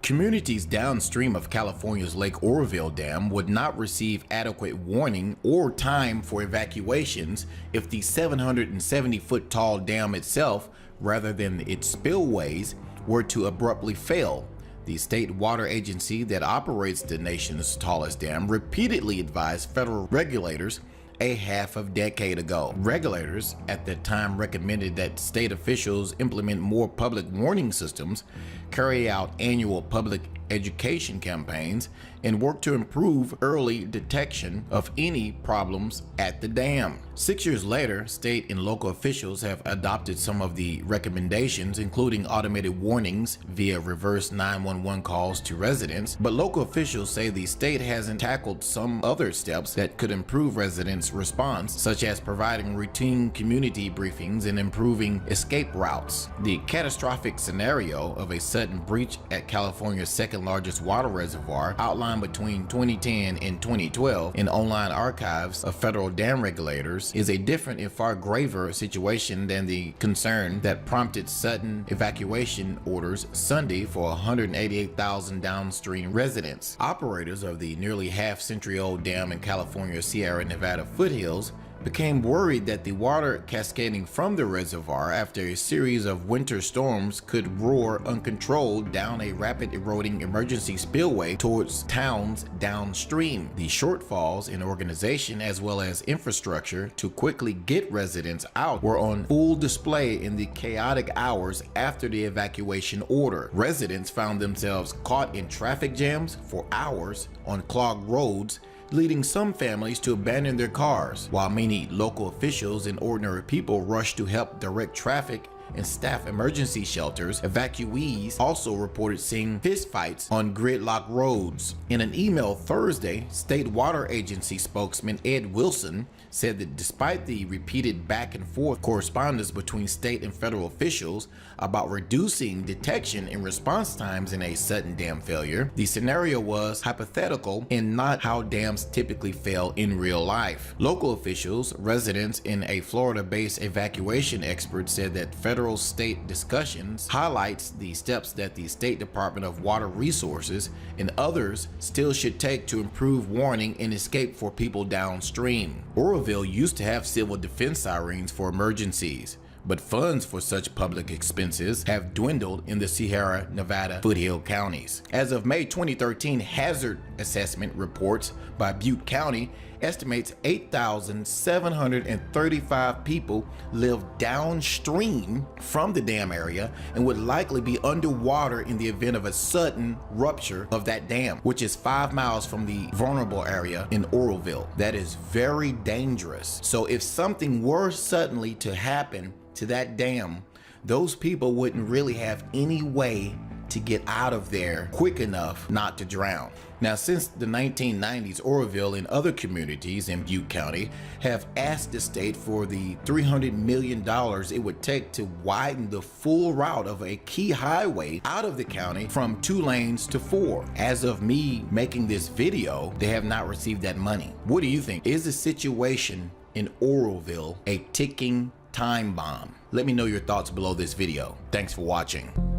Communities downstream of California's Lake Oroville Dam would not receive adequate warning or time for evacuations if the 770-foot tall dam itself, rather than its spillways, were to abruptly fail. The state water agency that operates the nation's tallest dam repeatedly advised federal regulators a half a decade ago. Regulators at that time recommended that state officials implement more public warning systems, carry out annual public education campaigns, and work to improve early detection of any problems at the dam. 6 years later, state and local officials have adopted some of the recommendations, including automated warnings via reverse 911 calls to residents, but local officials say the state hasn't tackled some other steps that could improve residents' response, such as providing routine community briefings and improving escape routes. The catastrophic scenario of a sudden breach at California's second largest water reservoir, outlined between 2010 and 2012 in online archives of federal dam regulators, is a different and far graver situation than the concern that prompted sudden evacuation orders Sunday for 188,000 downstream residents. Operators of the nearly half-century-old dam in California's Sierra Nevada foothills became worried that the water cascading from the reservoir after a series of winter storms could roar uncontrolled down a rapid eroding emergency spillway towards towns downstream. The shortfalls in organization as well as infrastructure to quickly get residents out were on full display in the chaotic hours after the evacuation order. Residents found themselves caught in traffic jams for hours on clogged roads, leading some families to abandon their cars, while many local officials and ordinary people rushed to help direct traffic and staff emergency shelters. Evacuees also reported seeing fistfights on gridlock roads. In an email Thursday, State Water Agency spokesman Ed Wilson said that despite the repeated back and forth correspondence between state and federal officials about reducing detection and response times in a sudden dam failure, the scenario was hypothetical and not how dams typically fail in real life. Local officials, residents, and a Florida-based evacuation expert said that federal-state discussions highlights the steps that the State Department of Water Resources and others still should take to improve warning and escape for people downstream. Oroville used to have civil defense sirens for emergencies, but funds for such public expenses have dwindled in the Sierra Nevada foothill counties. As of May 2013, hazard assessment reports by Butte County estimates 8,735 people live downstream from the dam area and would likely be underwater in the event of a sudden rupture of that dam, which is 5 miles from the vulnerable area in Oroville. That is very dangerous. So if something were suddenly to happen to that dam, those people wouldn't really have any way to get out of there quick enough not to drown. Now, since the 1990s, Oroville and other communities in Butte County have asked the state for the $300 million it would take to widen the full route of a key highway out of the county from 2 lanes to 4. As of me making this video, they have not received that money. What do you think? Is the situation in Oroville a ticking time bomb? Let me know your thoughts below this video. Thanks for watching.